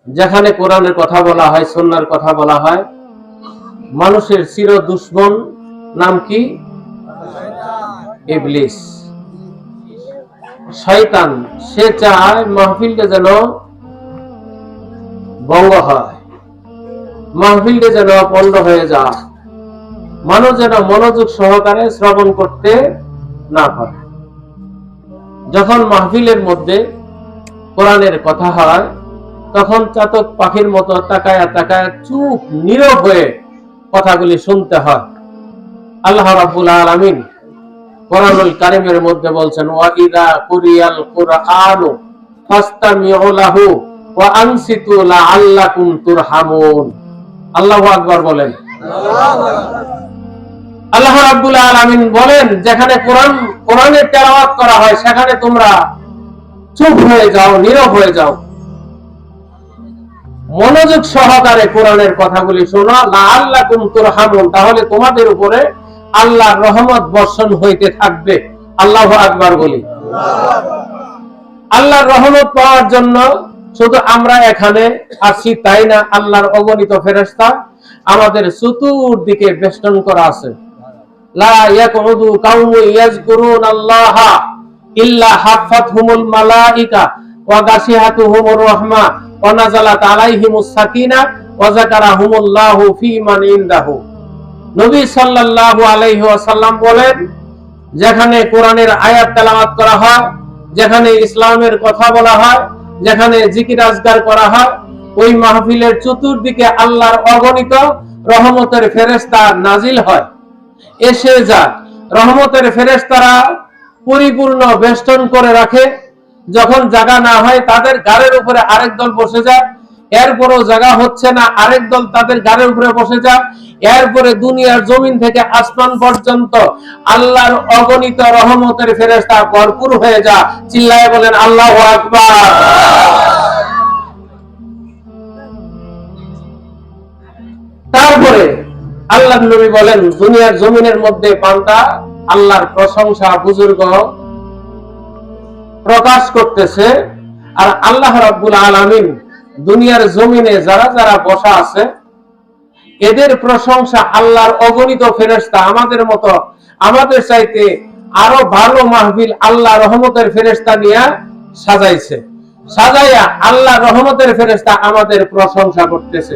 যেখানে কোরআনের কথা বলা হয়, সুন্নাহর কথা বলা হয়, মানুষের চির দুশ্মন নাম কি? ইবলিস, শয়তান। সে চায় মাহফিলটা যেন ভঙ্গ হয়, মাহফিলটা যেন পণ্ড হয়ে যায়, মানুষ যেন মনোযোগ সহকারে শ্রবণ করতে না পারে। যখন মাহফিলের মধ্যে কোরআনের কথা হয়, তখন চাতক পাখির মতো তাকায়া তাকায়া চুপ নীরব হয়ে কথাগুলি শুনতে হয়। আল্লাহ রাব্বুল আলামিন কোরআনুল কারীমের মধ্যে বলছেন, ওয়া ইযা কুরিয়াল কুরআনু ফাসতামিউ লাহু ওয়া আনসিতু লাআল্লাকুম তুরহামুন। আল্লাহু আকবার বলেন। আল্লাহ রাব্বুল আলামিন বলেন, যেখানে কোরআনের তেলাওয়াত করা হয় সেখানে তোমরা চুপ হয়ে যাও, নীরব হয়ে যাও, মনোযোগ সহকারে কোরআনের কথাগুলি শোনো। লাআল্লাকুম তুরহামুন, তাহলে তোমাদের উপরে আল্লাহর রহমত বর্ষণ হইতে থাকবে। আল্লাহু আকবার বলি। আল্লাহর রহমত পাওয়ার জন্য শুধু আমরা এখানে আসি তাই না, আল্লাহর অগণিত ফেরেশতা আমাদের চতুর্দিকে বেষ্টন করা আছে। লা ইয়াকুদু কাউমু ইয়াযকুরুনাল্লাহা ইল্লা হাফাতহুমুল মালাইকা ওয়া গাশিয়াতুহুমুর রাহমা ওয়া নাযালাত আলাইহিমুস সাকিনাহ ওয়া যাকারাহুমুল্লাহু ফী মান ইনদাহু। নবী সাল্লাল্লাহু আলাইহি ওয়াসাল্লাম বলেন, যেখানে কোরআনের আয়াত তেলাওয়াত করা হয়, যেখানে ইসলামের কথা বলা হয়, যেখানে জিকির আজকার করা হয়, ওই মাহফিলের চতুর্দিকে আল্লাহর অগণিত রহমতের ফেরেশতা নাজিল হয়, এসে যায়। রহমতের ফেরেশতারা পরিপূর্ণ বেষ্টন করে রাখে। যখন জায়গা না হয় তাদের গাড়ির উপরে আরেক দল বসে যায়, এরপরও জায়গা হচ্ছে না, আরেক দল তাদের গাড়ির উপরে বসে যায়। এরপরে দুনিয়ার জমিন থেকে আসমান পর্যন্ত আল্লাহর অগণিত রহমতের ফেরেশতা ভরপুর হয়ে যায়। চিল্লায়ে বলেন আল্লাহু আকবার। তারপরে আল্লাহর নবী বলেন, দুনিয়ার জমিনের মধ্যে বান্দা আল্লাহর প্রশংসা বুজুর্গ প্রকাশ করতেছে, আর আল্লাহ রাব্বুল আলামিন দুনিয়ার জমিনে যারা যারা বসা আছে এদের প্রশংসা আল্লাহর অগণিত ফেরেশতা আমাদের মতো, আমাদের চাইতে আরো ভালো মাহফিল আল্লাহ রহমতের ফেরেশতা নিয়ে সাজাইছে। সাজাইয়া আল্লাহ রহমতের ফেরেশতা আমাদের প্রশংসা করতেছে।